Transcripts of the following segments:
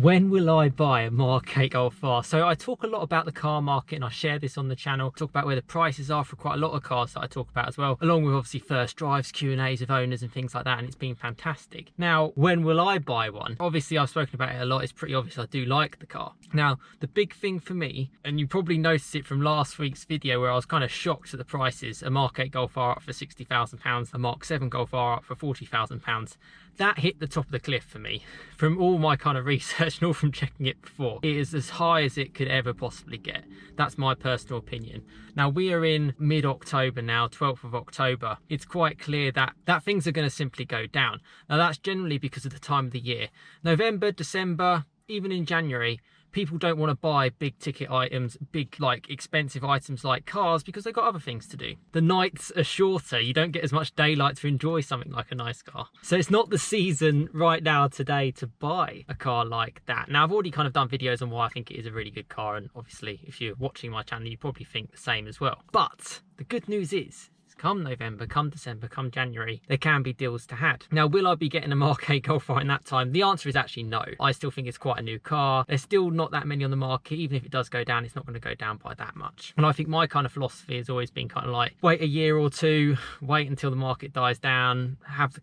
When will I buy a MK8 Golf R? So I talk a lot about the car market and I share this on the channel. Talk about where the prices are for quite a lot of cars that I talk about as well, along with obviously first drives, Q&As of owners and things like that, and it's been fantastic. Now, when will I buy one? Obviously, I've spoken about it a lot. It's pretty obvious I do like the car. Now, the big thing for me, and you probably noticed it from last week's video where I was kind of shocked at the prices, a MK8 Golf R up for £60,000, a Mark 7 Golf R up for £40,000. That hit the top of the cliff for me. From all my kind of research and all from checking it before, it is as high as it could ever possibly get. That's my personal opinion. Now, we are in mid-October now, 12th of October. It's quite clear that things are going to simply go down. Now, that's generally because of the time of the year. November, December, even in January, people don't want to buy big ticket items, big like expensive items like cars, because they've got other things to do. The nights are shorter. You don't get as much daylight to enjoy something like a nice car. So it's not the season right now today to buy a car like that. Now, I've already kind of done videos on why I think it is a really good car. And obviously, if you're watching my channel, you probably think the same as well. But the good news is, come November, come December, come January, there can be deals to had. Now, will I be getting a MK8 Golf R in that time? The answer is actually no. I still think it's quite a new car. There's still not that many on the market. Even if it does go down, it's not going to go down by that much. And I think my kind of philosophy has always been kind of like, wait a year or two, wait until the market dies down,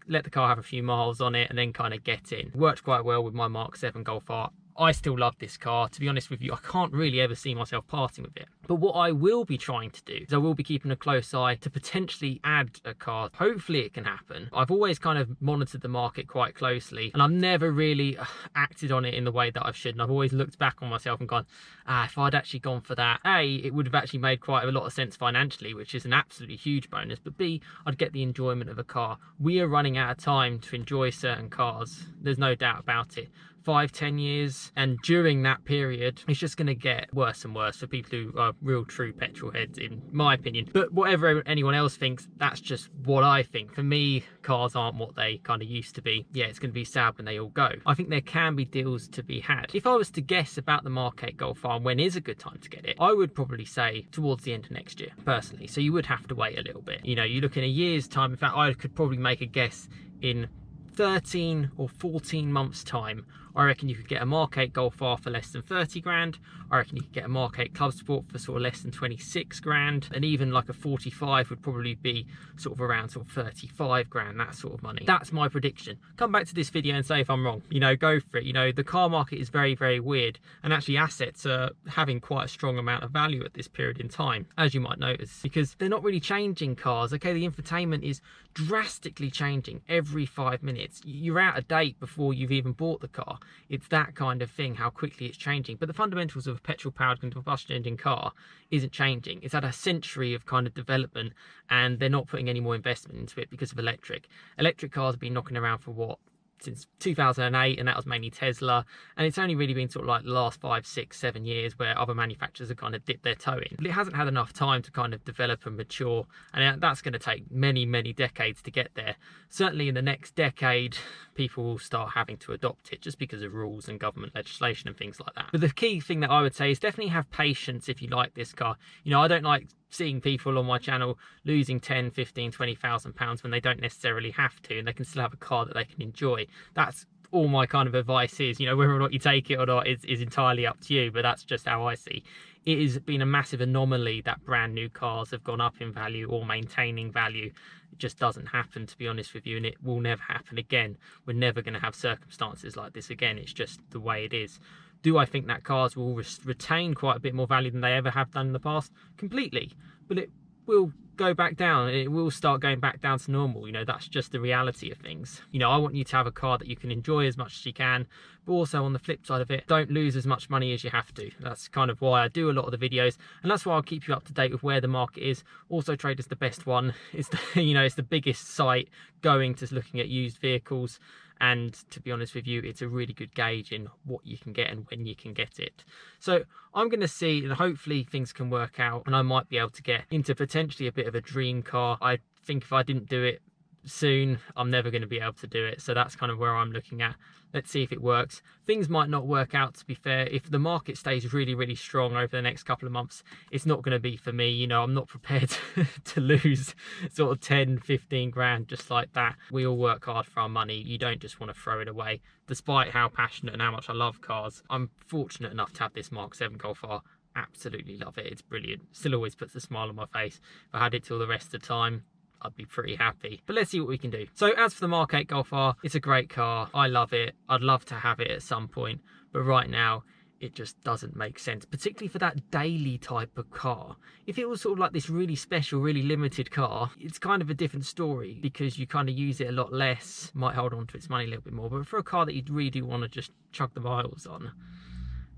let the car have a few miles on it, and then kind of get in. It worked quite well with my Mark 7 Golf R. I still love this car. To be honest with you, I can't really ever see myself parting with it. But what I will be trying to do is I will be keeping a close eye to potentially add a car. Hopefully it can happen. I've always kind of monitored the market quite closely, and I've never really acted on it in the way that I should. And I've always looked back on myself and gone, if I'd actually gone for that, A, it would have actually made quite a lot of sense financially, which is an absolutely huge bonus, but B, I'd get the enjoyment of a car. We are running out of time to enjoy certain cars. There's no doubt about it. 5-10 years, and during that period it's just going to get worse and worse for people who are real true petrol heads, in my opinion. But whatever anyone else thinks, that's just what I think. For me, cars aren't what they kind of used to be. Yeah, it's going to be sad when they all go. I think there can be deals to be had. If I was to guess about the MK8 Golf R, when is a good time to get it, I would probably say towards the end of next year, personally. So you would have to wait a little bit. You know, you look in a year's time. In fact, I could probably make a guess in 13 or 14 months time. I reckon you could get a MK8 Golf R for less than 30 grand. I reckon you could get a MK8 Club Sport for sort of less than 26 grand. And even like a 45 would probably be sort of around sort of 35 grand, that sort of money. That's my prediction. Come back to this video and say if I'm wrong. You know, go for it. You know, the car market is very, very weird. And actually assets are having quite a strong amount of value at this period in time, as you might notice, because they're not really changing cars. Okay, the infotainment is drastically changing every 5 minutes. You're out of date before you've even bought the car. It's that kind of thing, how quickly it's changing. But the fundamentals of a petrol-powered combustion engine car isn't changing. It's had a century of kind of development, and they're not putting any more investment into it because of electric. Electric cars have been knocking around for what? Since 2008, and that was mainly Tesla, and it's only really been sort of like the last 5, 6, 7 years where other manufacturers have kind of dipped their toe in. But it hasn't had enough time to kind of develop and mature, and that's going to take many, many decades to get there. Certainly in the next decade, people will start having to adopt it just because of rules and government legislation and things like that. But the key thing that I would say is definitely have patience if you like this car. You know, I don't like seeing people on my channel losing 10, 15, 20,000 pounds when they don't necessarily have to, and they can still have a car that they can enjoy. That's all my kind of advice is. You know, whether or not you take it or not is entirely up to you, but that's just how I see. It has been a massive anomaly that brand new cars have gone up in value or maintaining value. It just doesn't happen, to be honest with you, and it will never happen again. We're never going to have circumstances like this again. It's just the way it is. Do I think that cars will retain quite a bit more value than they ever have done in the past? Completely. But it will go back down. It will start going back down to normal. You know, that's just the reality of things. You know, I want you to have a car that you can enjoy as much as you can, but also on the flip side of it, don't lose as much money as you have to. That's kind of why I do a lot of the videos, and that's why I'll keep you up to date with where the market is. Also, Trader's the best one. It's the, you know, it's the biggest site going to looking at used vehicles. And to be honest with you, it's a really good gauge in what you can get and when you can get it. So I'm going to see, and hopefully things can work out, and I might be able to get into potentially a bit of a dream car. I think if I didn't do it soon I'm never going to be able to do it. So that's kind of where I'm looking at. Let's see if it works. Things might not work out, to be fair. If the market stays really, really strong over the next couple of months, it's not going to be for me. You know, I'm not prepared to lose sort of 10, 15 grand just like that. We all work hard for our money. You don't just want to throw it away. Despite how passionate and how much I love cars, I'm fortunate enough to have this Mark 7 Golf R. Absolutely love it. It's brilliant. Still always puts a smile on my face. If I had it till the rest of the time, I'd be pretty happy. But let's see what we can do. So as for the Mark 8 Golf R, it's a great car. I love it. I'd love to have it at some point, but right now it just doesn't make sense, particularly for that daily type of car. If it was sort of like this really special, really limited car, it's kind of a different story because you kind of use it a lot less, might hold on to its money a little bit more. But for a car that you really do want to just chug the miles on,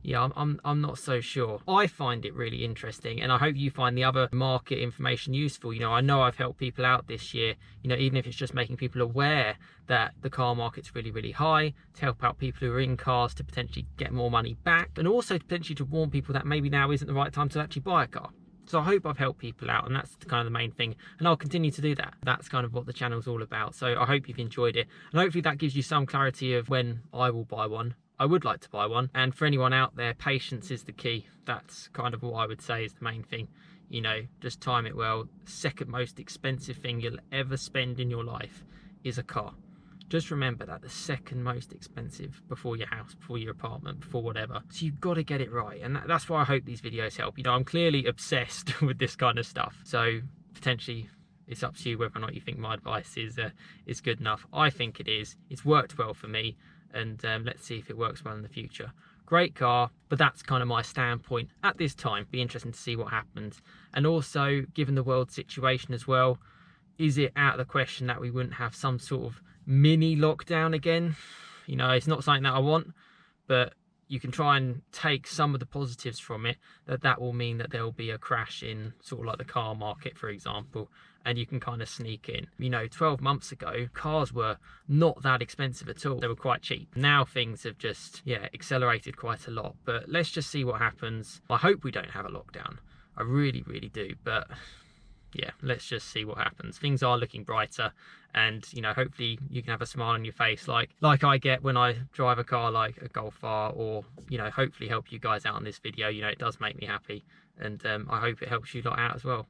yeah, I'm not so sure. I find it really interesting, and I hope you find the other market information useful. You know I've helped people out this year, you know, even if it's just making people aware that the car market's really, really high, to help out people who are in cars to potentially get more money back, and also potentially to warn people that maybe now isn't the right time to actually buy a car. So I hope I've helped people out, and that's kind of the main thing, and I'll continue to do that. That's kind of what the channel's all about. So I hope you've enjoyed it, and hopefully that gives you some clarity of when I will buy one. I would like to buy one, and for anyone out there, patience is the key. That's kind of what I would say is the main thing. You know, just time it well. Second most expensive thing you'll ever spend in your life is a car. Just remember that, the second most expensive, before your house, before your apartment, before whatever. So you've got to get it right, and that's why I hope these videos help. You know, I'm clearly obsessed with this kind of stuff, so potentially it's up to you whether or not you think my advice is good enough. I think it is. It's worked well for me, and let's see if it works well in the future. Great car, but that's kind of my standpoint at this time. Be interesting to see what happens. And also, given the world situation as well, is it out of the question that we wouldn't have some sort of mini lockdown again? You know, it's not something that I want, but you can try and take some of the positives from it, that will mean that there will be a crash in sort of like the car market, for example, and you can kind of sneak in. You know, 12 months ago, cars were not that expensive at all. They were quite cheap. Now things have just, yeah, accelerated quite a lot, but let's just see what happens. I hope we don't have a lockdown. I really, really do, but yeah, let's just see what happens. Things are looking brighter, and you know, hopefully you can have a smile on your face like I get when I drive a car like a Golf R, or you know, hopefully help you guys out on this video. You know, it does make me happy, and I hope it helps you lot out as well.